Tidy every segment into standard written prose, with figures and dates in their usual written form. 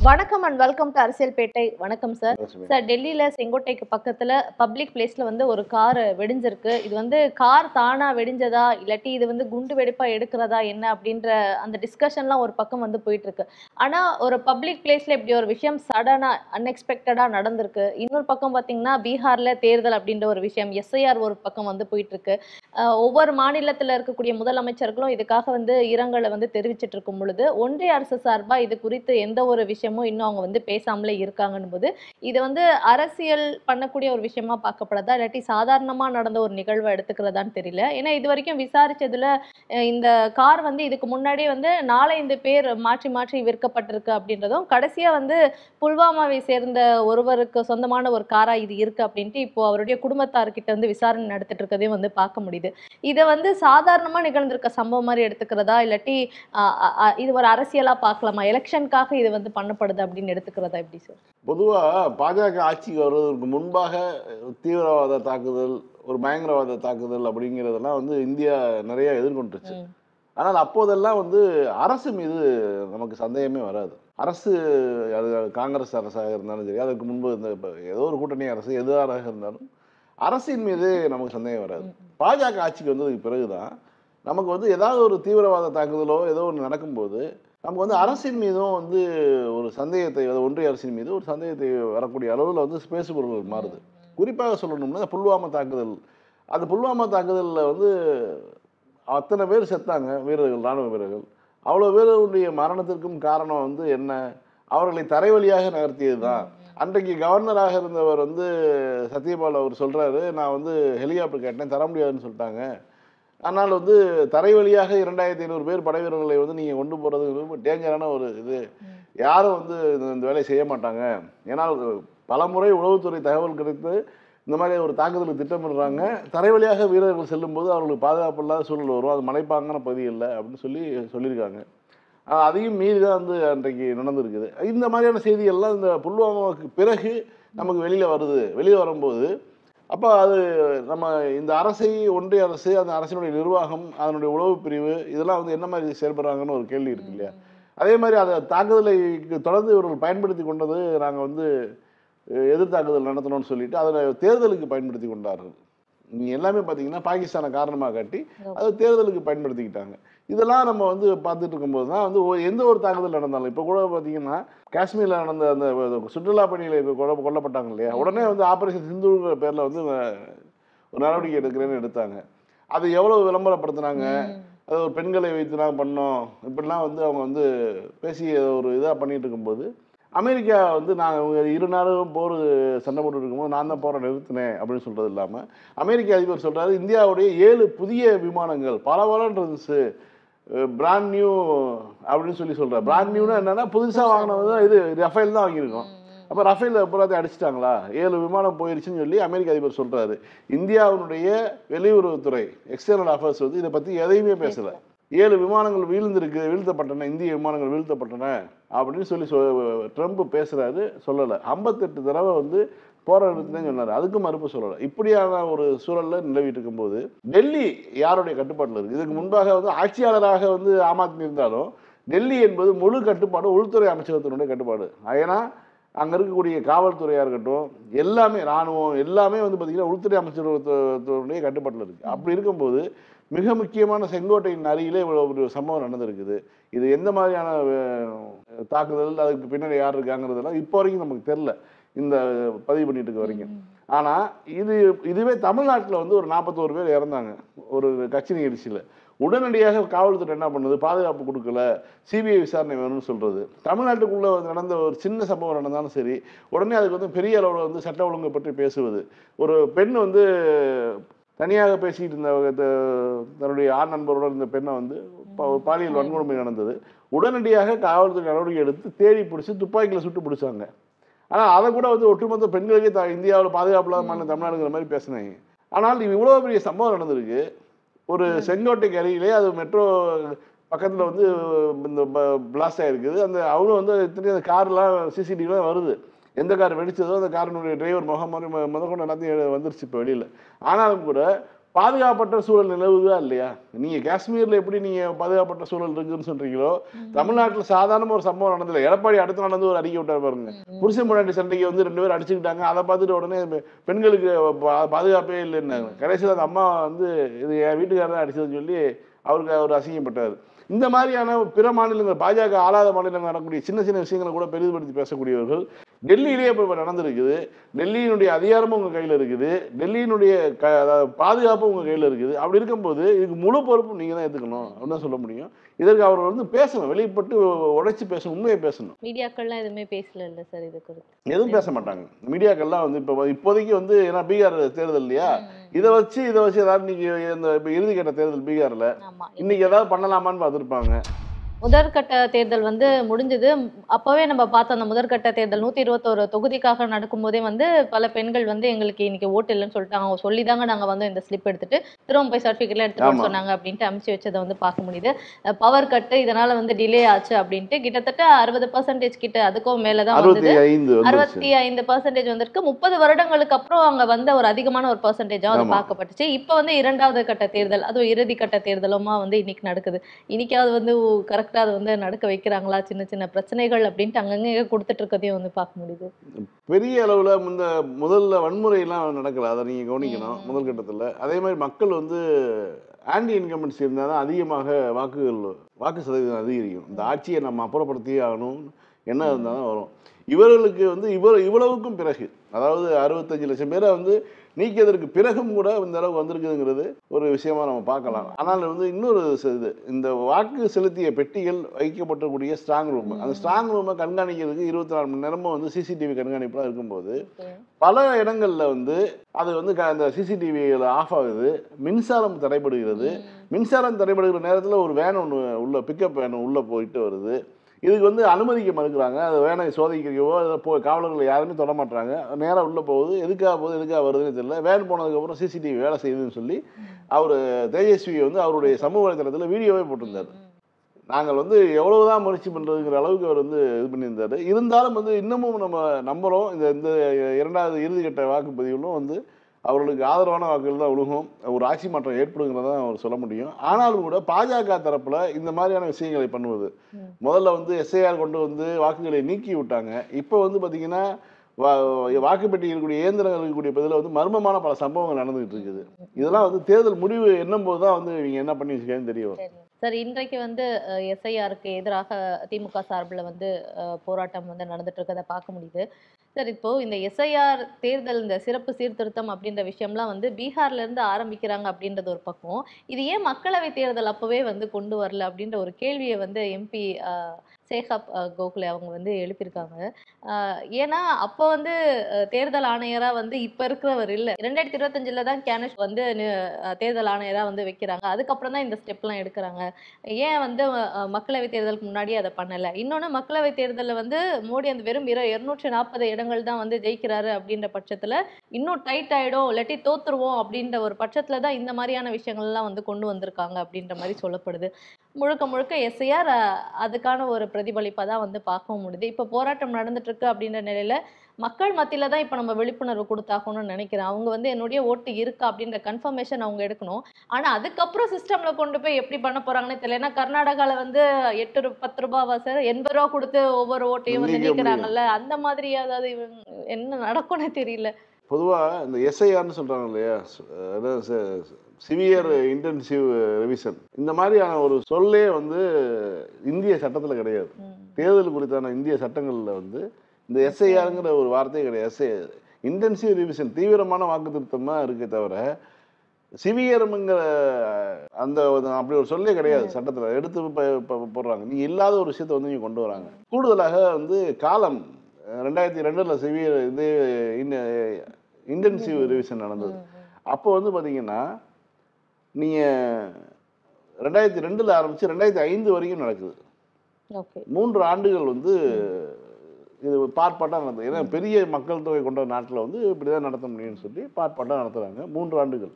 வணக்கம் and welcome to அரசியல்பேட்டை. வணக்கம் sir. Sir, டெல்லியில செங்கோட்டைக்கு பக்கத்துல பப்ளிக் பிளேஸ்ல வந்து ஒரு கார் வெடிஞ்சிருக்கு. இது வந்து கார் தானா வெடிஞ்சதா இல்லாட்டி இது வந்து குண்டு வெடிப்பா எடுக்கிறதா என்ன அப்படின்ற அந்த டிஸ்கஷன்லாம் ஒரு பக்கம் வந்து போயிட்டு இருக்கு. ஆனா ஒரு பப்ளிக் பிளேஸ்ல இப்படி ஒரு விஷயம் சடனா அன்எக்ஸ்பெக்டடா நடந்திருக்கு. இன்னொரு பக்கம் பாத்தீங்கன்னா பீகார்ல தேர்தல் அப்படின்ற ஒரு விஷயம், எஸ்ஐஆர் ஒரு பக்கம் வந்து போயிட்டு இருக்கு. ஒவ்வொரு மாநிலத்துல இருக்கக்கூடிய முதலமைச்சர்களும் இதுக்காக வந்து இரங்கலை வந்து தெரிவிச்சிட்டு இருக்கும் பொழுது ஒன்றிய அரசு சார்பா இது குறித்து எந்த ஒரு விஷயமும் இன்னும் அவங்க வந்து பேசாமலே இருக்காங்கன்னு போது இது வந்து அரசியல் பண்ணக்கூடிய ஒரு விஷயமா பார்க்கப்படுறதா இல்லாட்டி சாதாரணமா நடந்த ஒரு நிகழ்வை எடுத்துக்கிறதான்னு தெரியல. ஏன்னா இது வரைக்கும் விசாரிச்சதுல இந்த கார் வந்து இதுக்கு முன்னாடியே வந்து 4-5 பேர் மாற்றி மாற்றி விற்கப்பட்டிருக்கு அப்படின்றதும், கடைசியா வந்து புல்வாமாவை சேர்ந்த ஒருவருக்கு சொந்தமான ஒரு காரா இது இருக்கு அப்படின்ட்டு இப்போ அவருடைய குடும்பத்தார்கிட்ட வந்து விசாரணை நடத்திட்டு இருக்கதையும் வந்து பார்க்க முடியுது. இதை வந்து சாதாரணமா நிகழ்ந்திருக்க சம்பவம் மாதிரி எடுத்துக்கிறதா இல்லாட்டி இது ஒரு அரசியலா பார்க்கலாமா, எலெக்ஷனுக்காக இது வந்து பண்ணப்படுது அப்படின்னு எடுத்துக்கிறதா எப்படி சார்? பொதுவா பாஜக ஆட்சிக்கு வருவதற்கு முன்பாக தீவிரவாத தாக்குதல், ஒரு பயங்கரவாத தாக்குதல் அப்படிங்கிறதெல்லாம் வந்து இந்தியா நிறைய எதிர்கொண்டுருச்சு. ஆனால் அப்போதெல்லாம் வந்து அரசு மீது நமக்கு சந்தேகமே வராது. அரசு, அது காங்கிரஸ் அரசாக இருந்தாலும் சரி, அதுக்கு முன்பு இந்த ஏதோ ஒரு கூட்டணி அரசு எதுவாக இருந்தாலும் அரசின் மீது நமக்கு சந்தேகம் வராது. பாஜக ஆட்சிக்கு வந்ததுக்கு பிறகுதான் நமக்கு வந்து ஏதாவது ஒரு தீவிரவாத தாக்குதலோ ஏதோ ஒன்று நடக்கும்போது நமக்கு வந்து அரசின் மீதும் வந்து ஒரு சந்தேகத்தை, ஒன்றிய அரசின் மீது ஒரு சந்தேகத்தை வரக்கூடிய அளவில் வந்து பேசுபொருள் மாறுது. குறிப்பாக சொல்லணும்னா புல்வாமா தாக்குதல். அந்த புல்வாமா தாக்குதலில் வந்து அத்தனை பேர் செத்தாங்க, வீரர்கள், இராணுவ வீரர்கள். அவ்வளோ பேருடைய மரணத்திற்கும் காரணம் வந்து என்ன? அவர்களை தரை வழியாக நகர்த்தியது தான். அன்றைக்கு கவர்னராக இருந்தவர் வந்து சத்யபால் அவர் சொல்றாரு, நான் வந்து ஹெலிகாப்டர் கேட்டேன், தர முடியாதுன்னு சொல்லிட்டாங்க. ஆனால் வந்து தரை வழியாக 2500 பேர் படை வீரர்களை வந்து நீங்கள் கொண்டு போகிறது ரொம்ப டேஞ்சரான ஒரு இது. யாரும் வந்து இந்த வேலையை செய்ய மாட்டாங்க. ஏன்னா பலமுறை உளவுத்துறை தகவல் கிடைத்து இந்த மாதிரி ஒரு தாக்குதலுக்கு திட்டமிடுறாங்க. தரை வழியாக வீரர்கள் செல்லும்போது அவர்களுக்கு பாதுகாப்பு இல்லாத சூழல் வரும், அது மலைப்பாங்கான பகுதி இல்லை அப்படின்னு சொல்லியிருக்காங்க. அதையும் மீறி தான் வந்து அன்றைக்கு நடந்திருக்குது. இந்த மாதிரியான செய்திகள்லாம் இந்த புல்வாமாவுக்கு பிறகு நமக்கு வெளியில் வரும்போது அப்போ அது நம்ம இந்த அரசை, ஒன்றிய அரசு, அந்த அரசினுடைய நிர்வாகம், அதனுடைய உளவு பிரிவு இதெல்லாம் வந்து என்ன மாதிரி செயல்படுறாங்கன்னு ஒரு கேள்வி இருக்கு இல்லையா? அதே மாதிரி அதை தாக்குதலை தொடர்ந்து இவர்கள் பயன்படுத்தி கொண்டது, நாங்கள் வந்து எதிர்த்தாக்குதல் நடத்தணும்னு சொல்லிட்டு அதில் தேர்தலுக்கு பயன்படுத்தி கொண்டார்கள். நீங்கள் எல்லாமே பார்த்தீங்கன்னா பாகிஸ்தானை காரணமாக காட்டி அதை தேர்தலுக்கு பயன்படுத்திக்கிட்டாங்க. இதெல்லாம் நம்ம வந்து பார்த்துட்டு இருக்கும்போது தான் வந்து எந்த ஒரு தாக்குதல் நடந்தாலும், இப்போ கூட பார்த்தீங்கன்னா காஷ்மீரில் நடந்த அந்த சுற்றுலா பயணிகளை கொல்லப்பட்டாங்க இல்லையா, உடனே வந்து ஆபரேஷன் சிந்துங்கிற பேரில் வந்து ஒரு நடவடிக்கை எடுக்கிறேன்னு எடுத்தாங்க. அது எவ்வளோ விளம்பரப்படுத்தினாங்க, அது ஒரு பெண்களை வைத்து நாங்கள் பண்ணோம் இப்படிலாம் வந்து அவங்க வந்து பேசி ஒரு இதாக பண்ணிட்டு இருக்கும்போது அமெரிக்கா வந்து நாங்கள் 2 நாளும் போர் சண்டை போட்டு இருக்கும்போது நான் தான் போரை நிறுத்தினேன் அப்படின்னு சொல்கிறது இல்லாமல், அமெரிக்க அதிபர் சொல்கிறாரு இந்தியாவுடைய 7 புதிய விமானங்கள் பலவரன்னு இருந்துச்சு, பிராண்ட் நியூ அப்படின்னு சொல்கிறார். பிராண்ட் நியூனா என்னன்னா புதுசாக வாங்கினது தான், இது ரஃபேல் தான் வாங்கியிருக்கோம். அப்போ ரஃபேல் பூராத்தையும் அடிச்சிட்டாங்களா, 7 விமானம் போயிருச்சுன்னு சொல்லி அமெரிக்க அதிபர் சொல்கிறாரு. இந்தியாவுடைய வெளியுறவுத்துறை, எக்ஸ்டர்னல் அஃபேர்ஸ் வந்து இதை பற்றி எதையுமே பேசலை. 7 விமானங்கள் வீழ்த்தப்பட்டன, இந்திய விமானங்கள் வீழ்த்தப்பட்டன அப்படின்னு சொல்லி ட்ரம்ப் பேசுறாரு, சொல்லலை. 58 தடவை வந்து போராட்டத்துன்னு சொன்னார், அதுக்கு மறுப்பு சொல்லலை. இப்படியான ஒரு சூழல்ல நிலவிட்டு இருக்கும்போது டெல்லி யாருடைய கட்டுப்பாட்டில் இருக்கு? இதுக்கு முன்பாக வந்து ஆட்சியாளராக வந்து ஆம் ஆத்மி இருந்தாலும் டெல்லி என்பது முழு கட்டுப்பாடு உள்துறை அமைச்சகத்தினுடைய கட்டுப்பாடு. ஏன்னா அங்கே இருக்கக்கூடிய காவல்துறையாக இருக்கட்டும், எல்லாமே இராணுவம் எல்லாமே வந்து பார்த்தீங்கன்னா உள்துறை அமைச்சகத்தினுடைய கட்டுப்பாட்டில் இருக்குது. அப்படி இருக்கும்போது மிக முக்கியமான செங்கோட்டையின் அருகிலே இவ்வளோ ஒரு சம்பவம் நடந்திருக்குது. இது எந்த மாதிரியான தாக்குதல், அதுக்கு பின்னாடி யார் இருக்காங்கிறதெல்லாம் இப்போ வரைக்கும் நமக்கு தெரில, இந்த பதிவு பண்ணிட்டு இருக்க வரைக்கும். ஆனால் இதுவே தமிழ்நாட்டில் வந்து ஒரு 41 பேர் இறந்தாங்க ஒரு கட்சி நிகழ்ச்சியில். உடனடியாக காவல்துறை என்ன பண்ணுது, பாதுகாப்பு கொடுக்கல, சிபிஐ விசாரணை வேணும்னு சொல்கிறது. தமிழ்நாட்டுக்குள்ளே நடந்த ஒரு சின்ன சம்பவம் நடந்தாலும் சரி, உடனே அதுக்கு வந்து பெரிய அளவில் வந்து சட்ட ஒழுங்கை பற்றி பேசுவது. ஒரு பெண் வந்து தனியாக பேசிக்கிட்டு இருந்த தன்னுடைய ஆண் நண்பரோட இருந்த பெண்ணை வந்து பாலியல் வன்கொடுமை நடந்தது. உடனடியாக காவல்துறை நடவடிக்கை எடுத்து தேடி பிடிச்சி துப்பாக்கியில் சுட்டு பிடிச்சாங்க. ஆனால் அதை கூட வந்து ஒட்டுமொத்த பெண்களுக்கே இந்தியாவில் பாதுகாப்பு இல்லாத மாநிலம் தமிழ்நாடுங்கிற மாதிரி பேசினாங்க. ஆனால் இவ்வளோ பெரிய சம்பவம் நடந்திருக்கு ஒரு செங்கோட்டைக்கு அருகிலே, அது மெட்ரோ பக்கத்தில் வந்து இந்த பிளாஸ்ட் ஆகிருக்குது. அந்த அவரும் வந்து அந்த கார்லாம் சிசிடிவிலாம் வருது, எந்த கார் வெடிச்சதோ அந்த காரினுடைய டிரைவர் முகம் முதற்கொண்டு எல்லாத்தையும் வந்துருச்சு இப்போ வெளியில். ஆனாலும் கூட பாதுகாப்பற்ற சூழல் நிலவுதா இல்லையா? நீங்க காஷ்மீர்ல எப்படி நீங்க பாதுகாப்பற்ற சூழல் இருக்குன்னு சொல்றீங்களோ, தமிழ்நாட்டுல சாதாரண ஒரு சம்பவம் நடந்தது. எடப்பாடி அடுத்த நாள் வந்து ஒரு அறிக்கை விட்டார் பாருங்க. புருஷன் பொண்டாட்டி சண்டைக்கு வந்து 2 பேரும் அடிச்சுக்கிட்டாங்க. அதை பார்த்துட்டு உடனே பெண்களுக்கு பாதுகாப்பே இல்லைன்னாங்க. கடைசியில் அந்த அம்மா வந்து இது என் வீட்டுக்காரர் தான் அடிச்சதுன்னு சொல்லி அவருக்கு அவர் அசிங்கப்பட்டார். இந்த மாதிரியான பிற மாநிலங்கள், பாஜக ஆளாத மாநிலங்கள் நடக்கக்கூடிய சின்ன சின்ன விஷயங்களை கூட பெரிதுபடுத்தி பேசக்கூடியவர்கள். டெல்லியிலேயே இப்போ நடந்திருக்குது. டெல்லியினுடைய அதிகாரமும் உங்கள் கையில் இருக்குது. டெல்லியினுடைய பாதுகாப்பும் உங்கள் கையில் இருக்குது. அப்படி இருக்கும்போது இதுக்கு முழு பொறுப்பும் நீங்கள் தான் எடுத்துக்கணும் அப்படின்னு தான் சொல்ல முடியும். இதற்கு அவர்கள் வந்து பேசணும், வெளிப்பட்டு உடைச்சு பேசணும், உண்மையை பேசணும். மீடியாக்கள்லாம் எதுவுமே பேசல இல்லை சார் இது குறித்து? எதுவும் பேச மாட்டாங்க மீடியாக்கள்லாம். வந்து இப்போதைக்கு வந்து ஏன்னா பீகார் தேர்தல் இல்லையா, இதை வச்சு ஏதாவது நீங்கள் இந்த இப்போ இறுதிக்கட்ட தேர்தல் பீகாரில் இன்னைக்கு ஏதாவது பண்ணலாமான்னு பார்த்துருப்பாங்க. முதற்கட்ட தேர்தல் வந்து முடிஞ்சது. அப்பவே நம்ம பார்த்த அந்த முதற்கட்ட தேர்தல் 121 தொகுதிக்காக நடக்கும்போதே வந்து பல பெண்கள் வந்து எங்களுக்கு இன்னைக்கு ஓட்டு இல்லைன்னு சொல்லிட்டாங்க. அவங்க சொல்லிதாங்க நாங்க வந்து இந்த ஸ்லிப் எடுத்துட்டு திரும்ப போய் சர்டிஃபிகேட்ல எடுத்துட்டு சொன்னாங்க அப்படின்ட்டு அனுப்பிச்சு வச்சதை வந்து பார்க்க முடியுது. பவர் கட்டு இதனால வந்து டிலே ஆச்சு அப்படின்ட்டு கிட்டத்தட்ட 60% கிட்ட, அதுக்கும் மேலதான் வந்தது. 65% வந்திருக்கு. 30 வருடங்களுக்கு அப்புறம் அங்க வந்த ஒரு அதிகமான ஒரு பெர்சன்டேஜா அது பார்க்கப்பட்டுச்சு. இப்ப வந்து 2வது கட்ட தேர்தல், அதுவும் இறுதி கட்ட தேர்தலுமா வந்து இன்னைக்கு நடக்குது. இன்னைக்காவது வந்து அதை வந்து நடக்க வைக்கிறாங்களா, சின்ன சின்ன பிரச்சனைகள் அப்படின்ட்டு அங்கங்க கொடுத்துட்டு இருக்கதையும் வந்து பார்க்க முடியுது. பெரிய அளவுல முதல்ல வன்முறை எல்லாம் நடக்கல, அதை நீங்க கவனிக்கணும் முதல் கட்டத்துல. அதே மாதிரி மக்கள் வந்து ஆன்டி இன்கம்பன்சி இருந்தால் அதிகமாக வாக்கு சதவீதம் அதிகரிக்கும். இந்த ஆட்சியை நம்ம அப்புறப்படுத்தியே ஆகணும் என்ன இருந்தாலும் வரும். இவர்களுக்கு வந்து இவ்வளவுக்கும் பிறகு, அதாவது 65 லட்சம் பேரை வந்து நீக்கியதற்கு பிறகும் கூட இந்த அளவுக்கு வந்திருக்குதுங்கிறது ஒரு விஷயமா நம்ம பார்க்கலாம். ஆனால் வந்து இன்னொரு இது, இந்த வாக்கு செலுத்திய பெட்டிகள் வைக்கப்பட்டக்கூடிய ஸ்ட்ராங் ரூம், அந்த ஸ்ட்ராங் ரூமை கண்காணிக்கிறதுக்கு 24 மணி நேரமும் வந்து சிசிடிவி கண்காணிப்புலாம் இருக்கும்போது பல இடங்கள்ல வந்து அது வந்து அந்த சிசிடிவியில் ஆஃப் ஆகுது. மின்சாரம் தடைபடுகிறது. மின்சாரம் தடைபடுகிற நேரத்தில் ஒரு வேன் ஒன்று உள்ள, பிக்கப் வேன் உள்ள போயிட்டு வருது. இதுக்கு வந்து அனுமதிக்க மறுக்கிறாங்க. அது வேணை சோதிக்கிறவோ காவலர்கள் யாருமே தொட மாட்டாங்க. நேராக உள்ளே போகுது. எதுக்காக வருதுன்னு தெரியல. வேன் போனதுக்கப்புறம் சிசிடிவி வேலை செய்யுதுன்னு சொல்லி அவர் தேஜஸ்வியை வந்து அவருடைய சமூக வலைத்தளத்தில் வீடியோவே போட்டிருந்தார். நாங்கள் வந்து எவ்வளவுதான் முயற்சி பண்ணுறதுங்கிற அளவுக்கு அவர் வந்து இது பண்ணியிருந்தார். இருந்தாலும் வந்து இன்னமும் நம்ம நம்புகிறோம் இந்த 2வது இறுதிக்கட்ட வாக்குப்பதிவுகளும் வந்து அவர்களுக்கு ஆதரவான வாக்குகள் தான் விழுகும். ஒரு ஆட்சி மாற்றம் ஏற்படுங்கிறதான் அவர் சொல்ல முடியும். ஆனாலும் கூட பாஜக தரப்புல இந்த மாதிரியான விஷயங்களை பண்ணுவது, முதல்ல வந்து எஸ்ஐஆர் கொண்டு வந்து வாக்குகளை நீக்கி விட்டாங்க. இப்போ வந்து பார்த்தீங்கன்னா வாக்குப்பெட்டி இருக்கக்கூடிய இயந்திரங்கள் இருக்கக்கூடிய பதில வந்து மர்மமான பல சம்பவங்கள் நடந்துகிட்டு இருக்குது. இதெல்லாம் வந்து தேர்தல் முடிவு எண்ணும் போது தான் வந்து இவங்க என்ன பண்ணி வச்சுக்கன்னு தெரியும். சார், இன்றைக்கு வந்து எஸ்ஐஆருக்கு எதிராக திமுக சார்பில் வந்து போராட்டம் வந்து நடந்துட்டு இருக்கதை பார்க்க முடியுது. சார், இப்போ இந்த எஸ்ஐஆர் தேர்தல், இந்த சிறப்பு சீர்திருத்தம் அப்படின்ற விஷயம்லாம் வந்து பீகார்ல இருந்து ஆரம்பிக்கிறாங்க அப்படின்றது ஒரு பக்கம். இது ஏன் மக்களவை தேர்தல் அப்பவே வந்து கொண்டு வரல அப்படின்ற ஒரு கேள்வியை வந்து எம்பி சேகப் கோகுலே அவங்க வந்து எழுப்பியிருக்காங்க. ஏன்னா அப்போ வந்து தேர்தல் ஆணையரா வந்து இப்ப இருக்கிறவர் இல்லை. 2025 தான் கேனஷ் வந்து தேர்தல் ஆணையரா வந்து வைக்கிறாங்க. அதுக்கப்புறம் தான் இந்த ஸ்டெப்லாம் எடுக்கிறாங்க. ஏன் வந்து மக்களவை தேர்தலுக்கு முன்னாடி அதை பண்ணல? இன்னொன்று, மக்களவை தேர்தலில் வந்து மோடி அந்த வெறும் 240 இடங்கள் தான் வந்து ஜெயிக்கிறாரு அப்படின்ற பட்சத்தில் இன்னும் டைட் ஆகிடும், இல்லாட்டி தோத்துருவோம் அப்படின்ற ஒரு பட்சத்தில் தான் இந்த மாதிரியான விஷயங்கள்லாம் வந்து கொண்டு வந்திருக்காங்க அப்படின்ற மாதிரி சொல்லப்படுது. முழுக்க முழுக்க எஸ்ஐஆர் அதுக்கான ஒரு பிரதிபலிப்பாக தான் வந்து பார்க்கவும் முடியுது. இப்போ போராட்டம் நடந்துட்டு இருக்கு அப்படின்ற நிலையில மக்கள் மத்தியில தான் இப்போ நம்ம விழிப்புணர்வு கொடுத்தாகணும்னு நினைக்கிறேன். அவங்க வந்து என்னுடைய ஓட்டு இருக்கா அப்படின்ற கன்ஃபர்மேஷன் அவங்க எடுக்கணும். ஆனா அதுக்கப்புறம் சிஸ்டம்ல கொண்டு போய் எப்படி பண்ண போறாங்கன்னு தெரியல. ஏன்னா கர்நாடகால வந்து 10 ரூபாவா சார், 80 ரூபா கொடுத்து ஒவ்வொரு ஓட்டையும் வந்து நீக்கிறாங்கல்ல, அந்த மாதிரி அதாவது என்ன நடக்கும்னு தெரியல. பொதுவா இந்த எஸ்ஐஆர்னு சொல்றாங்க இல்லையா, சிவியர் இன்டென்சிவ் ரிவிஷன், இந்த மாதிரியான ஒரு சொல்லே வந்து இந்திய சட்டத்துல கிடையாது. தேர்தல் குறித்தான இந்திய சட்டங்கள்ல வந்து இந்த எஸ்ஐஆருங்கிற ஒரு வார்த்தையே கிடையாது. இன்டென்சிவ் ரிவிஷன், தீவிரமான வாக்கு திருத்தம் தான் இருக்கே தவிர சிவியருங்கிற அந்த அப்படி ஒரு சொல்லே கிடையாது சட்டத்துல. எடுத்து போடுறாங்க. நீங்க இல்லாத ஒரு விஷயத்த வந்து நீங்க கொண்டு வராங்க. கூடுதலாக வந்து காலம் 2002 சிவியர் இது இன்டென்சிவ் ரிவிஷன் நடந்தது. அப்போ வந்து பாத்தீங்கன்னா நீங்க 2002 ஆரம்பிச்சு 2005 வரைக்கும் நடக்குது. 3 ஆண்டுகள் வந்து இது பார்ப்பாட்டாக நடந்தது. ஏன்னா பெரிய மக்கள் தொகை கொண்ட நாட்டில் வந்து இப்படிதான் நடத்த முடியும்னு சொல்லி பார்ப்பாட்டாக நடத்துறாங்க 3 ஆண்டுகள்.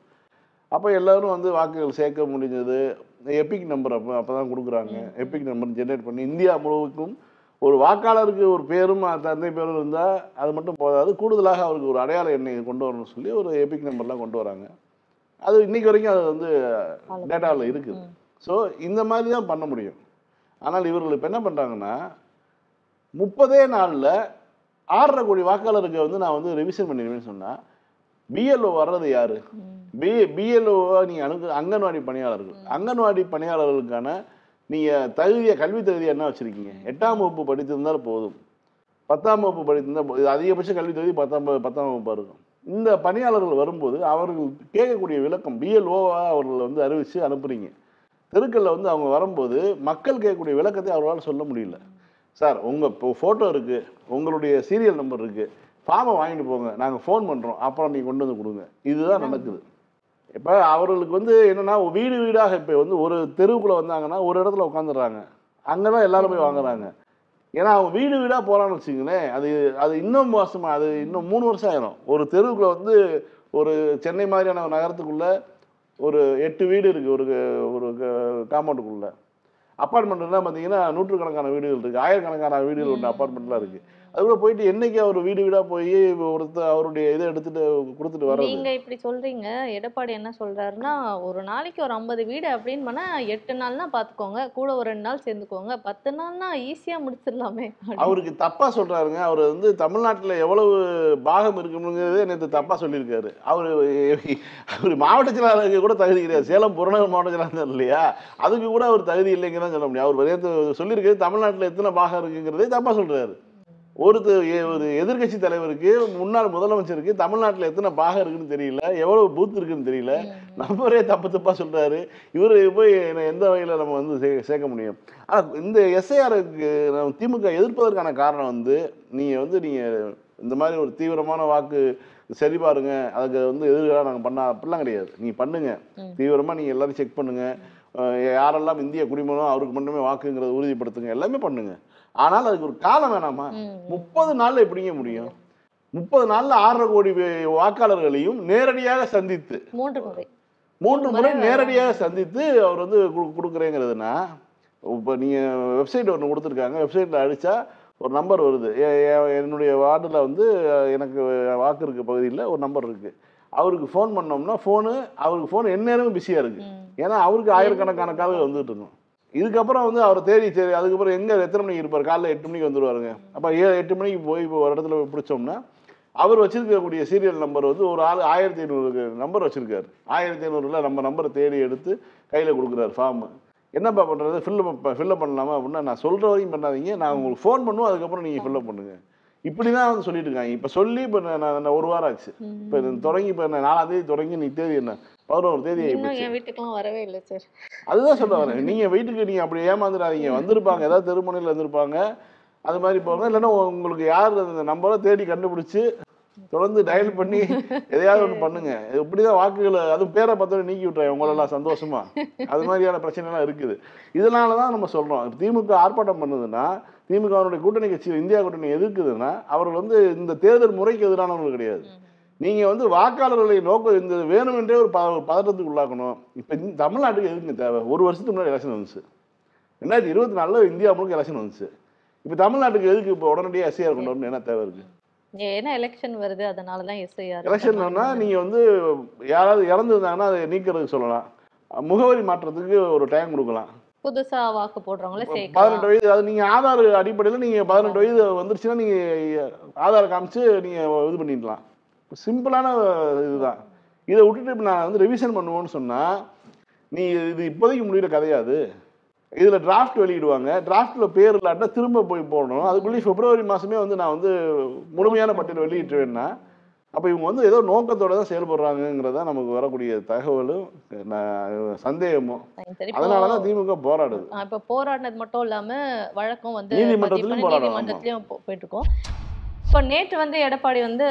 அப்போ எல்லாரும் வந்து வாக்குகள் சேர்க்க முடிஞ்சது. எபிக் நம்பர் அப்போதான் கொடுக்குறாங்க. எபிக் நம்பர் ஜென்ரேட் பண்ணி இந்தியா முழுவதுக்கும் ஒரு வாக்காளருக்கு ஒரு பேரும் தந்தை பேரும் இருந்தால் அது மட்டும் போதாது, கூடுதலாக அவருக்கு ஒரு அடையாள எண்ணை கொண்டு வரணும்னு சொல்லி ஒரு எபிக் நம்பர்லாம் கொண்டு வராங்க. அது இன்னைக்கு வரைக்கும் அது வந்து டேட்டாவில் இருக்குது. ஸோ இந்த மாதிரி தான் பண்ண முடியும். ஆனால் இவர்கள் இப்போ என்ன பண்ணுறாங்கன்னா 30 நாளில் 6.5 கோடி வாக்காளருக்கு வந்து நான் வந்து ரிவிஷன் பண்ணிடுவேன்னு சொன்னால் பிஎல்ஓ வர்றது யாரு? பிஎல்ஓவை நீங்கள் அங்கன்வாடி பணியாளர்கள். அங்கன்வாடி பணியாளர்களுக்கான நீங்கள் கல்வி தகுதியை என்ன வச்சுருக்கீங்க? 8ஆம் வகுப்பு படித்திருந்தால் போதும், 10ஆம் வகுப்பு படித்திருந்தால் போதும். அதிகபட்ச கல்வி தகுதி 10ஆம் வகுப்பாக இருக்கும். இந்த பணியாளர்கள் வரும்போது அவர்கள் கேட்கக்கூடிய விளக்கம் பிஎல்ஓவாக அவர்கள் வந்து அறிவித்து அனுப்புகிறீங்க. தெருக்களில் வந்து அவங்க வரும்போது மக்கள் கேட்கக்கூடிய விளக்கத்தை அவர்களால் சொல்ல முடியல. சார் உங்கள் இப்போ ஃபோட்டோ இருக்குது, உங்களுடைய சீரியல் நம்பர் இருக்குது, ஃபார்மை வாங்கிட்டு போங்க, நாங்கள் ஃபோன் பண்ணுறோம், அப்புறம் நீங்கள் கொண்டு வந்து கொடுங்க. இதுதான் நடக்குது. இப்போ அவர்களுக்கு வந்து என்னென்னா வீடு வீடாக இப்போ வந்து ஒரு தெருவுக்குள்ளே வந்தாங்கன்னா ஒரு இடத்துல உட்காந்துடுறாங்க, அங்கே தான் எல்லாரும் போய் வாங்குறாங்க. ஏன்னா அவங்க வீடு வீடாக போகிறான்னு வச்சுங்களேன், அது இன்னும் மோசமாக, அது இன்னும் 3 வருஷம் ஆயிரும். ஒரு தெருவுக்குள்ளே வந்து ஒரு சென்னை மாதிரியான நகரத்துக்குள்ளே ஒரு 8 வீடு இருக்குது ஒரு ஒரு காம்பவுண்டுக்குள்ளே. அப்பார்ட்மெண்ட்லாம் பார்த்தீங்கன்னா நூற்றுக்கணக்கான வீடுகள் இருக்குது, ஆயிரக்கணக்கான வீடுகள் உள்ள அப்பார்ட்மெண்ட்லாம் இருக்குது. அதுக்குள்ள போயிட்டு என்னைக்கு அவர் வீடு வீடாக போய் அவருடைய இதை எடுத்துட்டு கொடுத்துட்டு வர. நீங்க இப்படி சொல்றீங்க, எடப்பாடி என்ன சொல்றாருன்னா ஒரு நாளைக்கு ஒரு 50 வீடு அப்படின்னு பண்ணா 8 நாள்னா பாத்துக்கோங்க, கூட ஒரு 2 நாள் சேர்ந்துக்கோங்க, 10 நாள்னா ஈஸியா முடிச்சிடலாமே. அவருக்கு தப்பா சொல்றாருங்க. அவர் வந்து தமிழ்நாட்டில் எவ்வளவு பாகம் இருக்குங்கிறதே நேற்று தப்பா சொல்லியிருக்காரு. அவர் மாவட்ட செயலாளருக்கு கூட தகுதி கிடையாது. சேலம் புறநகர் மாவட்ட செயலாளர் இல்லையா, அதுக்கு கூட அவர் தகுதி இல்லைங்கன்னு சொல்ல முடியும். அவர் நேற்று சொல்லியிருக்காரு தமிழ்நாட்டில் எத்தனை பாகம் இருக்குங்கிறதே தப்பா சொல்றாரு. ஒரு எதிர்கட்சி தலைவருக்கு, முன்னாள் முதலமைச்சருக்கு தமிழ்நாட்டில் எத்தனை பாகம் இருக்குன்னு தெரியல, எவ்வளவு பூத் இருக்குன்னு தெரியல, நம்பரே தப்பா சொல்றாரு. இவரு போய் எந்த வகையில நம்ம வந்து சேர்க்க முடியும்? ஆனா இந்த எஸ்ஐஆருக்கு திமுக எதிர்ப்பதற்கான காரணம் வந்து நீங்க இந்த மாதிரி ஒரு தீவிரமான வாக்கு சரி பாருங்க, அதுக்கு வந்து எதிர்காலம் நாங்கள் அப்படிலாம் கிடையாது. நீங்க பண்ணுங்க, தீவிரமா நீங்க எல்லாரும் செக் பண்ணுங்க, யாரெல்லாம் இந்திய குடிமகனோ அவருக்கு மட்டுமே வாக்குங்கிறத உறுதிப்படுத்துங்க, எல்லாமே பண்ணுங்க. ஆனால் அதுக்கு ஒரு காலம் வேணாமா? 30 நாள்ல எப்படிங்க முடியும்? 30 நாள்ல 6.5 கோடி வாக்காளர்களையும் நேரடியாக சந்தித்து 3 முறை நேரடியாக சந்தித்து அவர் வந்து கொடுக்குறேங்கிறதுனா, இப்போ நீங்க வெப்சைட் ஒன்று கொடுத்துருக்காங்க, வெப்சைட்ல அடிச்சா ஒரு நம்பர் வருது. என்னுடைய வார்டில் வந்து எனக்கு வாக்கு இருக்க பகுதியில் ஒரு நம்பர் இருக்கு. அவருக்கு ஃபோன் பண்ணோம்னா அவருக்கு ஃபோன் எந்நேரமும் பிஸியாக இருக்கு. ஏன்னா அவருக்கு ஆயிரக்கணக்கான கால்கள் வந்துட்டு இருக்கும். இதுக்கப்புறம் வந்து அவர் தேடி சரி அதுக்கப்புறம் எத்தனை மணிக்கு இருப்பார்? காலைல 8 மணிக்கு வந்துடுவாருங்க. அப்போ 8 மணிக்கு போய் இப்போ ஒரு இடத்துல பிடிச்சோம்னா அவர் வச்சிருக்கக்கூடிய சீரியல் நம்பர் வந்து ஒரு ஆள் 1500 நம்பர் வச்சிருக்காரு. 1500ல் நம்ம நம்பரை தேடி எடுத்து கையில் கொடுக்குறாரு ஃபார்மு. என்னப்பா பண்ணுறது, ஃபில்லப் பண்ணலாமா அப்படின்னா, நான் சொல்கிற வரைக்கும் பண்ணாதீங்க, நான் உங்களுக்கு ஃபோன் பண்ணுவோம், அதுக்கப்புறம் நீங்கள் ஃபில்லப் பண்ணுங்க. இப்படி தான் வந்து சொல்லிட்டு இருக்காங்க. இப்போ சொல்லி இப்போ நான் 1 வாரம் ஆச்சு. இப்போ தொடங்கி இப்போ 4ஆம் தேதி தொடங்கி நீ தேதி என்ன 11 தேதி ஆயிடுச்சு. என் வீட்டுக்குலாம் வரவே இல்லை சார். அதுதான் சொல்ல வரேன். நீங்கள் வீட்டுக்கு நீங்கள் அப்படி ஏமாந்துடாதீங்க. வந்திருப்பாங்க, ஏதாவது தெருமுனையில் வந்திருப்பாங்க, அது மாதிரி போங்க. இல்லைன்னா உங்களுக்கு யார் அந்த நம்பரை தேடி கண்டுபிடிச்சி தொடர்ந்து டயல் பண்ணி எதையாவது ஒன்று பண்ணுங்க. இப்படிதான் வாக்குகளை, அதுவும் பேரை பார்த்தோன்னே நீக்கி விட்டுறாங்க உங்களெல்லாம் சந்தோஷமா. அது மாதிரியான பிரச்சனைலாம் இருக்குது. இதனால தான் நம்ம சொல்கிறோம், திமுக ஆர்ப்பாட்டம் பண்ணுதுன்னா, திமுகவுடைய கூட்டணி கட்சி இந்தியா கூட்டணி எதிர்க்குதுன்னா அவர்கள் வந்து இந்த தேர்தல் முறைக்கு எதிரானவர்கள் கிடையாது. நீங்கள் வந்து வாக்காளர்களை நோக்கம் இந்த வேணுமென்றே ஒரு பதட்டத்துக்கு உள்ளாக்கணும். இப்போ தமிழ்நாட்டுக்கு எதுக்குங்க தேவை? 1 வருஷத்துக்கு முன்னாடி எலெக்ஷன் வந்துச்சு, 2024 இந்தியா முழுக்க எலெக்ஷன் வந்துச்சு. இப்போ தமிழ்நாட்டுக்கு எதுக்கு இப்போ உடனடியாக எஸ்ஐஆர் கொண்டு வரணும்? என்ன தேவை இருக்குது? ஏன்னா எலெக்ஷன் வருது, அதனால தான் எஸ்ஐஆர். எலெக்ஷன்னா நீங்கள் வந்து யாராவது இறந்துருந்தாங்கன்னா அதை நீக்கிறதுக்கு சொல்லலாம், முகவரி மாற்றத்துக்கு ஒரு டைம் கொடுக்கலாம், புதுசா வாக்கு போடுறவங்கள 18 வயது, அது நீங்கள் ஆதார் அடிப்படையில் நீங்கள் 18 வயது வந்துருச்சுன்னா நீங்கள் ஆதார் காமிச்சு நீங்கள் இது பண்ணிடலாம். சிம்பிளான இதுதான். இதை விட்டுட்டு இப்போ நான் வந்து ரிவிஷன் பண்ணுவோன்னு சொன்னால் இது இப்போதைக்கு முடிகிற கதையாது. இதில் டிராஃப்ட் வெளியிடுவாங்க, டிராஃப்டில் பேர் இல்லாட்டா திரும்ப போய் போடணும். அதுக்குள்ளேயே பிப்ரவரி மாதமே வந்து நான் வந்து முழுமையான பட்டியல் வெளியிட்டுவேன்னா அப்போ இவங்க வந்து ஏதோ நோக்கத்தோட தான் செயல்படுறாங்கிறதா நமக்கு வரக்கூடிய தகவலும் சந்தேகமும். அதனால தான் திமுக போராடுது. இப்போ போராடினது மட்டும் இல்லாமல் வழக்கம் வந்து நீதிமன்றத்திலையும் போயிட்டு இருக்கோம். இப்போ நேற்று வந்து எடப்பாடி வந்து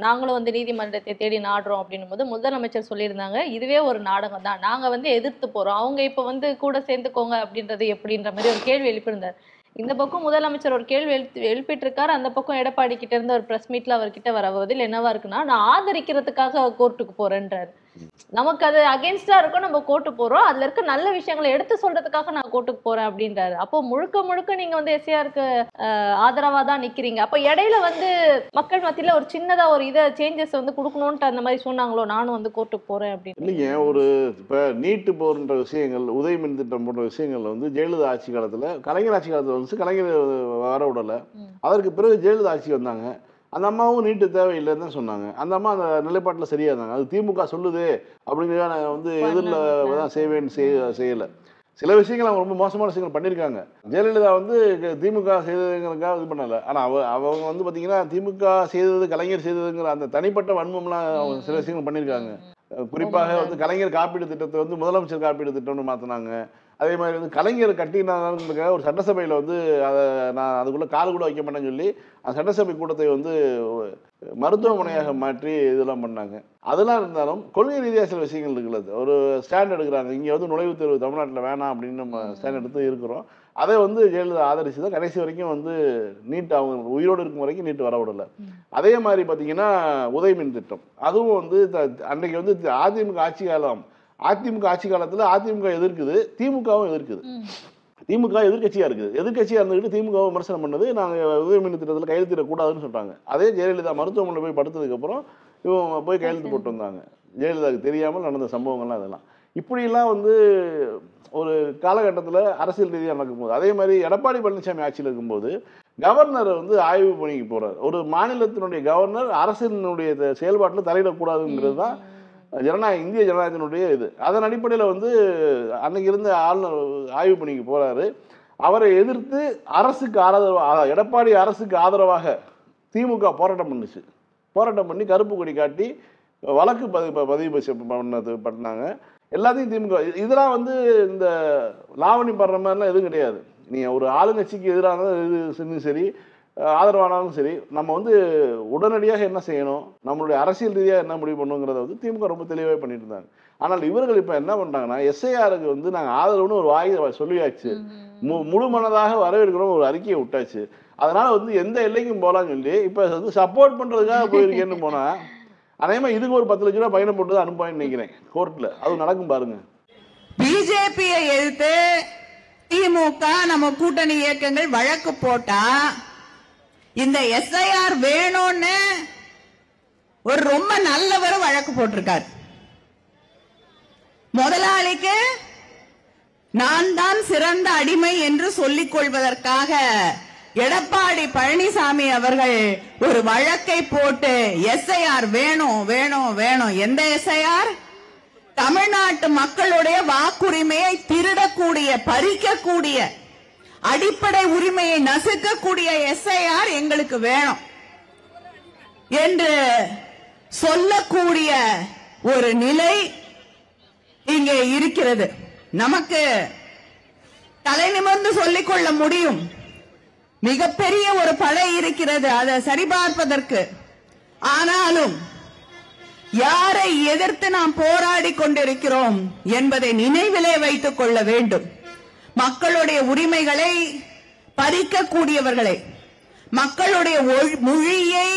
நாங்களும் வந்து நீதிமன்றத்தை தேடி நாடுறோம் அப்படின்னும் போது முதலமைச்சர் சொல்லியிருந்தாங்க, இதுவே ஒரு நாடகம் தான், நாங்கள் வந்து எதிர்த்து போகிறோம், அவங்க இப்போ வந்து கூட சேர்ந்துக்கோங்க அப்படின்றது எப்படின்ற மாதிரி ஒரு கேள்வி எழுப்பியிருந்தார். இந்த பக்கம் முதலமைச்சர் ஒரு கேள்வி எழுப்பிட்டு இருக்காரு, அந்த பக்கம் எடப்பாடி கிட்ட இருந்து ஒரு ப்ரெஸ் மீட்ல அவர்கிட்ட வர பதில் என்னவா இருக்குன்னா, நான் ஆதரிக்கிறதுக்காக கோர்ட்டுக்கு போறேன்றாரு. நமக்கு அது அகேன்ஸ்டா இருக்கும், நம்ம கோர்ட்டு போறோம், அதுல இருக்க நல்ல விஷயங்களை எடுத்து சொல்றதுக்காக நான் கோர்ட்டுக்கு போறேன் அப்படின்றாரு. அப்போ முழுக்க முழுக்க நீங்க வந்து எஸ்ஐஆருக்கு ஆதரவா தான் நிக்கிறீங்க. அப்ப இடையில வந்து மக்கள் மத்தியில ஒரு சின்னதா ஒரு இதை சேஞ்சஸ் வந்து கொடுக்கணும்ட்டு அந்த மாதிரி சொன்னாங்களோ, நானும் வந்து கோர்ட்டுக்கு போறேன் அப்படின்னு? இல்லைங்க, ஒரு இப்போ நீட்டு போன்ற விஷயங்கள், உதய மின் திட்டம் போன்ற விஷயங்கள் வந்து ஜெயலலிதா ஆட்சி காலத்தில், கலைஞர் ஆட்சி காலத்தில் வந்து கலைஞர் வர விடலை. அதற்கு பிறகு ஜெயலலிதா ஆட்சி வந்தாங்க. அந்த அம்மாவும் நீட்டு தேவையில்லைன்னு தான் சொன்னாங்க. அந்த அம்மா அந்த நிலைப்பாட்டில் சரியா இருந்தாங்க. அது திமுக சொல்லுது அப்படிங்கிறத நான் வந்து எதிரில் தான் செய்வேன்னு செய்யலை. சில விஷயங்கள் அவங்க ரொம்ப மோசமான விஷயங்கள் பண்ணியிருக்காங்க. ஜெயலலிதா வந்து திமுக செய்ததுங்கிறதுக்காக இது பண்ணலை. ஆனால் அவங்க வந்து பார்த்தீங்கன்னா திமுக செய்தது கலைஞர் செய்ததுங்கிற அந்த தனிப்பட்ட வன்மம்லாம் அவங்க சில விஷயங்கள் பண்ணியிருக்காங்க. குறிப்பாக வந்து கலைஞர் காப்பீடு திட்டத்தை வந்து முதலமைச்சர் காப்பீடு திட்டம்னு மாற்றினாங்க. அதே மாதிரி வந்து கலைஞர் கட்டினாங்கிறதுக்காக ஒரு சட்டசபையில் வந்து அதை நான் அதுக்குள்ளே கால் கூட வைக்க மாட்டேன்னு சொல்லி அந்த சட்டசபை கூட்டத்தை வந்து மருத்துவமனையாக மாற்றி இதெல்லாம் பண்ணாங்க. அதெல்லாம் இருந்தாலும் கொள்கை ரீதியாக சில விஷயங்கள் இருக்குல்ல, ஒரு ஸ்டாண்ட் எடுக்கிறாங்க. இங்கே வந்து நுழைவுத் தேர்வு தமிழ்நாட்டில் வேணாம் அப்படின்னு நம்ம ஸ்டாண்ட் எடுத்து இருக்கிறோம். அதை வந்து ஜெயலலிதா ஆதரிச்சு தான் கடைசி வரைக்கும் வந்து நீட் அவங்க உயிரோடு இருக்கும் வரைக்கும் நீட் வர விடலை. அதே மாதிரி பார்த்தீங்கன்னா உதய மின் திட்டம், அதுவும் வந்து அன்றைக்கு வந்து அதிமுக ஆட்சி காலம், அதிமுக ஆட்சி காலத்தில் அதிமுக எதிர்க்குது, திமுகவும் எதிர்க்குது. திமுக எதிர்கட்சியாக இருக்குது. எதிர்கட்சியாக இருந்துக்கிட்டு திமுக விமர்சனம் பண்ணது, நாங்கள் உதய மின் திட்டத்தில் கையெழுத்திடக்கூடாதுன்னு சொல்கிறாங்க. அதே ஜெயலலிதா மருத்துவமனையில் போய் படுத்ததுக்கப்புறம் இவங்க போய் கையெழுத்து போட்டு வந்தாங்க. ஜெயலலிதாவுக்கு தெரியாமல் நடந்த சம்பவங்கள்லாம் இதெல்லாம். இப்படிலாம் வந்து ஒரு காலகட்டத்தில் அரசியல் ரீதியாக நடக்கும்போது, அதே மாதிரி எடப்பாடி பழனிசாமி ஆட்சியில் இருக்கும்போது கவர்னர் வந்து ஆய்வு பணிக்கு போகிறார். ஒரு மாநிலத்தினுடைய கவர்னர் அரசினுடைய செயல்பாட்டில் தலையிடக்கூடாதுங்கிறது தான் இந்திய ஜனநாயகத்தினுடைய இது. அதன் அடிப்படையில் வந்து அன்னைக்கு இருந்த ஆளுநர் ஆய்வு பணிக்கு போகிறாரு. அவரை எதிர்த்து அரசுக்கு ஆதரவாக, எடப்பாடி அரசுக்கு ஆதரவாக திமுக போராட்டம் பண்ணுச்சு. போராட்டம் பண்ணி கருப்பு கொடி காட்டி வழக்கு பதிவு பண்ணாங்க. எல்லாத்தையும் திமுக. இதெல்லாம் வந்து இந்த லாவணி படுற மாதிரிலாம் எதுவும் கிடையாது. நீங்கள் ஒரு ஆளுங்கட்சிக்கு எதிரான இது சரி, ஆதரவானாலும் சரி, நம்ம வந்து உடனடியாக என்ன செய்யணும், நம்மளுடைய அரசியல் ரீதியாக என்ன முடிவு பண்ணுங்கிறத வந்து திமுக ரொம்ப தெளிவாக பண்ணிட்டு இருந்தாங்க. ஆனால் இவர்கள் இப்போ என்ன பண்ணுறாங்கன்னா, எஸ்ஐஆருக்கு வந்து நாங்கள் ஆதரவுன்னு ஒரு வாய் சொல்லியாச்சு, முழு மனதாக வரவேற்கிறோம் ஒரு அறிக்கையை விட்டாச்சு. அதனால வந்து எந்த எல்லைக்கும் போகலான்னு சொல்லி இப்போ வந்து சப்போர்ட் பண்ணுறதுக்காக போயிருக்கேன்னு போனால், அதேமாதிரி இதுக்கு ஒரு 10 லட்ச ரூபா பயணம் போட்டு தான் அனுப்பான்னு நினைக்கிறேன் கோர்ட்டில். அது நடக்கும் பாருங்க. பிஜேபியை எதிர்த்து திமுக நம்ம கூட்டணி இயக்கங்கள் வழக்கு போட்டா, இந்த எஸ்ஐஆர் வேணும்னு ஒரு ரொம்ப நல்லவர் வழக்கு போட்டிருக்கார். முதலாளிக்கு நான் தான் சிறந்த அடிமை என்று சொல்லிக் கொள்வதற்காக எடப்பாடி பழனிசாமி அவர்கள் ஒரு வழக்கை போட்டு எஸ்ஐஆர் வேணும் வேணும் வேணும். எந்த எஸ்ஐஆர்? தமிழ்நாட்டு மக்களுடைய வாக்குரிமையை திருடக்கூடிய, பறிக்கக்கூடிய, அடிப்படை உரிமையை நசுக்கக்கூடிய எஸ்ஐஆர் எங்களுக்கு வேணும் என்று சொல்லக்கூடிய ஒரு நிலை இங்கே இருக்கிறது. நமக்கு தலை நிமிர்ந்து சொல்லிக் கொள்ள முடியும். மிகப்பெரிய ஒரு படை இருக்கிறது அதை சரிபார்ப்பதற்கு. ஆனாலும் யாரை எதிர்த்து நாம் போராடி கொண்டிருக்கிறோம் என்பதை நினைவிலே வைத்துக் கொள்ள வேண்டும். மக்களுடைய உரிமைகளை பறிக்கக்கூடியவர்களை, மக்களுடைய மொழியை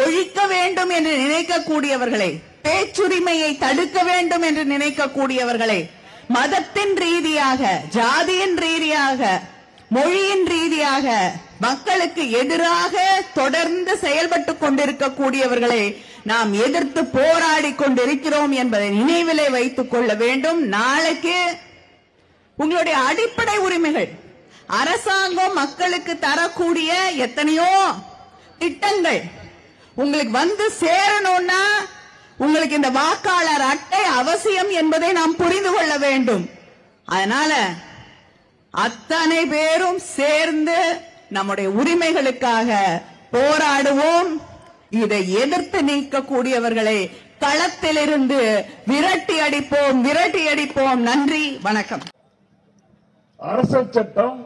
ஒழிக்க வேண்டும் என்று நினைக்கக்கூடியவர்களை, பேச்சுரிமையை தடுக்க வேண்டும் என்று நினைக்கக்கூடியவர்களை, மதத்தின் ரீதியாக, ஜாதியின் ரீதியாக, மொழியின் ரீதியாக மக்களுக்கு எதிராக தொடர்ந்து செயல்பட்டுக் கொண்டிருக்கக்கூடியவர்களை நாம் எதிர்த்து போராடி கொண்டிருக்கிறோம் என்பதை நினைவிலே வைத்துக் கொள்ள வேண்டும். நாளைக்கு உங்களுடைய அடிப்படை உரிமைகள், அரசாங்கம் மக்களுக்கு தரக்கூடிய எத்தனையோ திட்டங்கள் உங்களுக்கு வந்து சேரணும்னா உங்களுக்கு இந்த வாக்காளர் அட்டை அவசியம் என்பதை நாம் புரிந்து கொள்ள வேண்டும். அதனால அத்தனை பேரும் சேர்ந்து நம்முடைய உரிமைகளுக்காக போராடுவோம். இதை எதிர்த்து நீக்கக்கூடியவர்களை களத்திலிருந்து விரட்டி அடிப்போம், விரட்டி அடிப்போம். நன்றி, வணக்கம். அரசியல் சட்டம்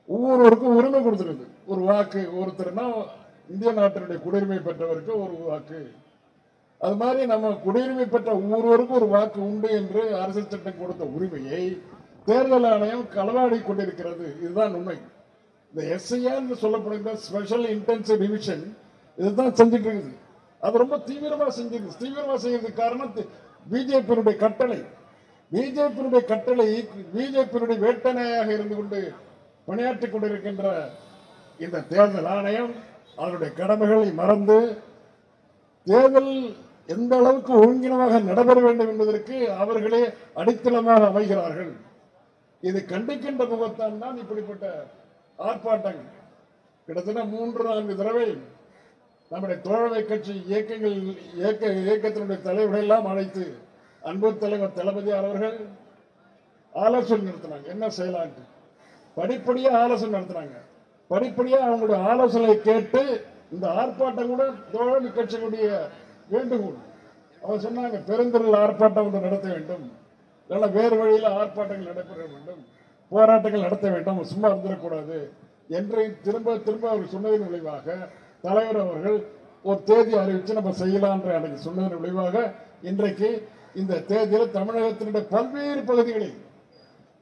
ஒவ்வொருவருக்கும் உரிமை கொடுத்திருக்கு. ஒரு வாக்கு, ஒருத்தர்னா இந்திய நாட்டினுடைய குடியுரிமை பெற்றவருக்கு ஒரு வாக்கு. அது மாதிரி நம்ம குடியுரிமை பெற்ற ஒவ்வொருவருக்கும் ஒரு வாக்கு உண்டு என்று அரசியல் சட்டம் கொடுத்த உரிமையை தேர்தல் ஆணையம் களவாடி கொண்டிருக்கிறது. இதுதான் உண்மை. இந்த எஸ்ஐஆர் சொல்லப்படுகிற ஸ்பெஷல் இன்டென்சிவ் டிவிஷன் இதுதான் செஞ்சுட்டு இருக்குது. அது ரொம்ப தீவிரமா செஞ்சிருக்கு. தீவிரமா செய்யறதுக்கு காரணம் பிஜேபியினுடைய கட்டளை, பிஜேபியினுடைய வேட்டனையாக இருந்து கொண்டு பணியாற்றிக் கொண்டிருக்கின்ற இந்த தேர்தல் ஆணையம் அதனுடைய கடமைகளை மறந்து தேர்தல் எந்த அளவுக்கு ஒருங்கிணமாக நடைபெற வேண்டும் என்பதற்கு அவர்களே அடித்தளமாக அமைகிறார்கள். இது கண்டிக்கின்ற முகத்தான் தான் இப்படிப்பட்ட ஆர்ப்பாட்டங்கள் கிட்டத்தட்ட 3-4 தடவை நம்முடைய தோழமை கட்சி இயக்கத்தினுடைய தலைவர்கள் எல்லாம் அழைத்து அன்பு தலைவர் தளபதியார் அவர்கள் ஆலோசனை நடத்தினாங்க. என்ன செய்யலான்ட்டு படிப்படியா ஆலோசனை நடத்தினாங்க. படிப்படியா அவங்களுடைய ஆலோசனை கேட்டு இந்த ஆர்ப்பாட்டம் கூட தோழமை கட்சிகளுடைய வேண்டுகோள். அவங்க சொன்னாங்க பெருந்திரள் ஆர்ப்பாட்டம் ஒன்று நடத்த வேண்டும், இல்லைன்னா வேறு வழியில் ஆர்ப்பாட்டங்கள் நடைபெற வேண்டும், போராட்டங்கள் நடத்த வேண்டும், சும்மா இருந்துடக்கூடாது என்று திரும்ப திரும்ப அவர் சொன்னதன் விளைவாக தலைவர் அவர்கள் ஒரு தேதி அறிவிச்சு நம்ம செய்யலாம் அன்றைக்கு சொன்னதன் விளைவாக இன்றைக்கு இந்த தேதியில் தமிழகத்தினுடைய பல்வேறு பகுதிகளில்,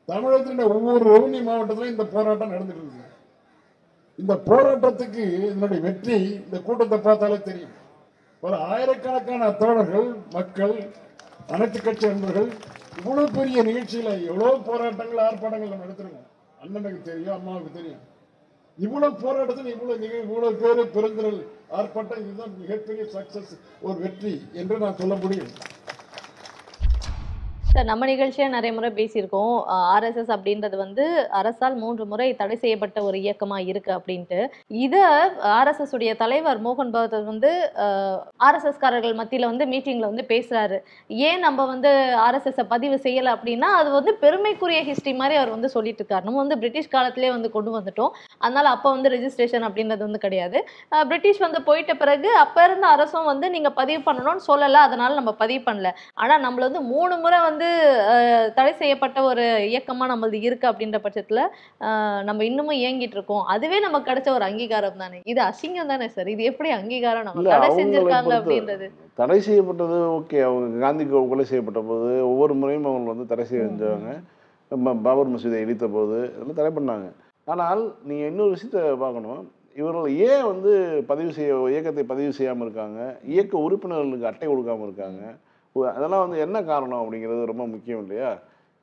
தமிழகத்தினுடைய ஒவ்வொரு ரெவன்யூ மாவட்டத்திலும் இந்த போராட்டம் நடந்துட்டு இருக்கு. இந்த போராட்டத்துக்கு இதனுடைய வெற்றி இந்த கூட்டத்தை பார்த்தாலே தெரியும். ஒரு ஆயிரக்கணக்கான தோழர்கள், மக்கள், அனைத்து கட்சி நண்பர்கள் இவ்வளவு பெரிய நிகழ்ச்சியில எவ்வளவு போராட்டங்கள் ஆர்ப்பாட்டங்கள் நம்ம எடுத்திருக்கோம். அண்ணனுக்கு தெரியும், அம்மாவுக்கு தெரியும். இவ்வளவு போராட்டத்தில் இவ்வளவு பேரு பெருந்திரள் ஆர்ப்பாட்டம், இதுதான் மிகப்பெரிய சக்சஸ், ஒரு வெற்றி என்று நான் சொல்ல முடியும். சார், நம்ம நிகழ்ச்சியா நிறைய முறை பேசியிருக்கோம். ஆர்எஸ்எஸ் அப்படின்றது வந்து அரசால் 3 முறை தடை செய்யப்பட்ட ஒரு இயக்கமா இருக்கு அப்படின்ட்டு. இத ஆர்எஸ்எஸ் உடைய தலைவர் மோகன் பகவத் வந்து ஆர்எஸ்எஸ் காரர்கள் மத்தியில வந்து மீட்டிங்ல வந்து பேசுறாரு. ஏன் நம்ம வந்து ஆர்எஸ்எஸ் பதிவு செய்யல அப்படின்னா அது வந்து பெருமைக்குரிய ஹிஸ்டரி மாதிரி அவர் வந்து சொல்லிட்டு இருக்காரு. நம்ம வந்து பிரிட்டிஷ் காலத்திலே வந்து கொண்டு வந்துட்டோம், அதனால அப்ப வந்து ரெஜிஸ்ட்ரேஷன் அப்படின்றது வந்து கிடையாது. பிரிட்டிஷ் வந்து போயிட்ட பிறகு அப்ப இருந்த அரசும் வந்து நீங்க பதிவு பண்ணணும்னு சொல்லல, அதனால நம்ம பதிவு பண்ணல. ஆனா நம்மள வந்து 3 முறை வந்து தடை செய்யப்பட்ட ஒரு இயக்கமா நம்மளது இருக்கு அப்படின்ற பட்சத்துல நம்ம இன்னமும் இயங்கிட்டு இருக்கோம். அதுவே நமக்கு கிடைச்ச ஒரு அங்கீகாரம் தானே. இது அசிங்கம் தானே சார். இது எப்படி அங்கீகாரம்? நம்ம தடை செஞ்சிருக்காங்க அப்படின்றது. தடை செய்யப்பட்டது ஓகே. அவங்க காந்தி கொலை செய்யப்பட்ட போது ஒவ்வொரு முறையும் அவங்க வந்து தடை செஞ்சாங்க. பாபர் மசூதியை இடித்த போது இதெல்லாம் தடை பண்ணாங்க. ஆனால் நீங்க இன்னொரு விஷயத்த பார்க்கணும். இவர்கள் ஏன் வந்து இயக்கத்தை பதிவு செய்யாமல் இருக்காங்க, இயக்க உறுப்பினர்களுக்கு அட்டை கொடுக்காம இருக்காங்க, அதெல்லாம் வந்து என்ன காரணம் அப்படிங்கிறது ரொம்ப முக்கியம் இல்லையா?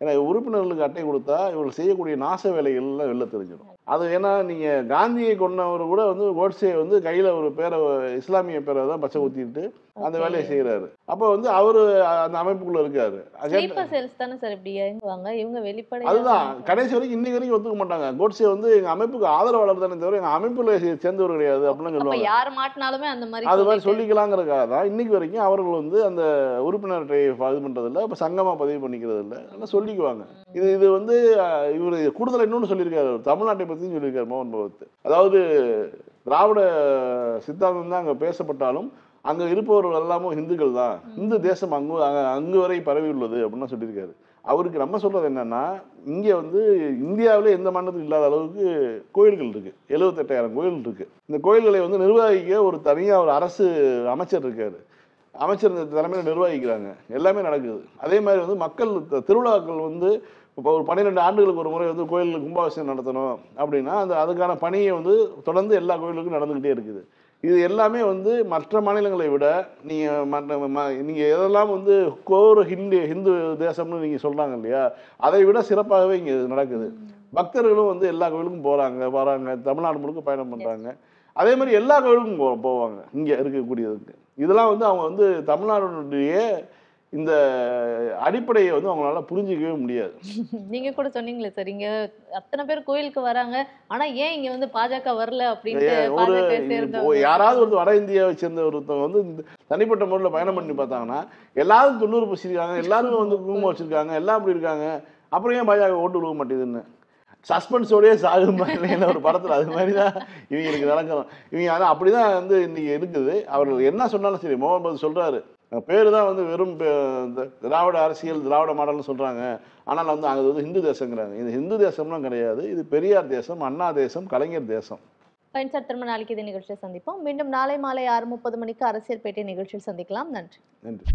ஏன்னா உறுப்பினர்களுக்கு அட்டை கொடுத்தா இவர்கள் செய்யக்கூடிய நாச வேலைகள்லாம் வெளில தெரிஞ்சிடும். அது ஏன்னா நீங்கள் காந்தியை கொண்டவர் கூட வந்து கோட்ஸே வந்து கையில் ஒரு பேரை, இஸ்லாமிய பேரை தான் பச்சை ஊற்றிட்டு அந்த வேலையை செய்கிறாரு. அப்போ வந்து அவர் அந்த அமைப்புக்குள்ள இருக்காரு. அதுதான் கடைசி வரைக்கும் இன்னைக்கு வரைக்கும் ஒத்துக்க மாட்டாங்க. கோட்ஸே வந்து எங்க அமைப்புக்கு ஆதரவாளர் தானே தவிர எங்க அமைப்புல சேர்ந்தவர் கிடையாது அப்படின்னு சொல்லுவாங்க. யார் மாட்டினாலுமே அந்த மாதிரி அது மாதிரி சொல்லிக்கலாங்கிறதுக்காக தான் இன்னைக்கு வரைக்கும் அவர்கள் வந்து அந்த உறுப்பினர்களை இது பண்றது இல்லை, இப்போ சங்கமா பதிவு பண்ணிக்கிறது இல்லை, அதெல்லாம் சொல்லிக்குவாங்க. இது வந்து இவர் கூடுதல் இன்னொன்று சொல்லியிருக்காரு, தமிழ்நாட்டை பற்றியும் சொல்லியிருக்காரு மோகன் பகவத். அதாவது திராவிட சித்தாந்தம் தான் அங்கே பேசப்பட்டாலும் அங்கே இருப்பவர்கள் எல்லாமும் இந்துக்கள் தான், இந்து தேசம் அங்கு வரை பரவி உள்ளது அப்படின்னு சொல்லியிருக்காரு. அவருக்கு நம்ம சொல்றது என்னன்னா, இங்கே வந்து இந்தியாவிலே எந்த மாநிலத்துக்கும் இல்லாத அளவுக்கு கோயில்கள் இருக்கு, 78,000 கோயில் இருக்கு. இந்த கோயில்களை வந்து நிர்வகிக்க ஒரு தனியாக ஒரு அரசு அமைச்சர் இருக்காரு, அமைச்சர் தலைமையில் நிர்வகிக்கிறாங்க, எல்லாமே நடக்குது. அதே மாதிரி வந்து மக்கள் திருவிழாக்கள் வந்து இப்போ ஒரு 12 ஆண்டுகளுக்கு ஒரு முறை வந்து கோயிலுக்கு கும்பாபிஷேகம் நடத்தணும் அப்படின்னா அதுக்கான பணியை வந்து தொடர்ந்து எல்லா கோயிலுக்கும் நடந்துக்கிட்டே இருக்குது. இது எல்லாமே வந்து மற்ற மாநிலங்களை விட நீங்கள் எதெல்லாம் வந்து கோர் ஹிந்து தேசம்னு நீங்கள் சொல்கிறாங்க இல்லையா, அதை விட சிறப்பாகவே இங்கே நடக்குது. பக்தர்களும் வந்து எல்லா கோயிலுக்கும் வராங்க, தமிழ்நாடு முழுக்க பயணம் பண்ணுறாங்க. அதே மாதிரி எல்லா கோயிலுக்கும் போவாங்க இங்கே இருக்கக்கூடியதுக்கு. இதெல்லாம் வந்து அவங்க வந்து தமிழ்நாடுடைய இந்த அடிப்படையை வந்து அவங்களால புரிஞ்சிக்கவே முடியாது. நீங்க கூட சொன்னீங்களே சார், இங்க அத்தனை பேர் கோயிலுக்கு வராங்க, ஆனா ஏன் இங்க வந்து பாஜக வரல அப்படின்னு யாராவது ஒரு வட இந்தியாவை சேர்ந்த ஒருத்தவங்க வந்து தனிப்பட்ட முறையில் பயணம் பண்ணி பார்த்தாங்கன்னா எல்லாரும் 90 பூசிருக்காங்க, எல்லாரும் வந்து குங்குமம் வச்சிருக்காங்க, எல்லாம் அப்படி இருக்காங்க, அப்புறம் ஏன் பாஜக ஓட்டு விழுக மாட்டேதுன்னு சஸ்பென்ஸோடய சாகும் ஒரு படத்தில் அது மாதிரி தான் இவங்களுக்கு நடக்கணும். இவங்க ஆனால் அப்படிதான் வந்து இன்னைக்கு இருக்குது. அவர்கள் என்ன சொன்னாலும் சரி, மோகன் பகவத் சொல்றாரு, பேரு தான் வந்து வெறும் திராவிட அரசியல், திராவிட மாடல்னு சொல்றாங்க, ஆனால் வந்து அது வந்து ஹிந்து தேசங்கிறாங்க. இது ஹிந்து தேசம்லாம் கிடையாது, இது பெரியார் தேசம், அண்ணா தேசம், கலைஞர் தேசம். சார், திரும்ப நாளைக்கு இதே நிகழ்ச்சியை சந்திப்போம். மீண்டும் நாளை மாலை 6:30 மணிக்கு அரசியல் பேட்டை நிகழ்ச்சியில் சந்திக்கலாம். நன்றி. நன்றி.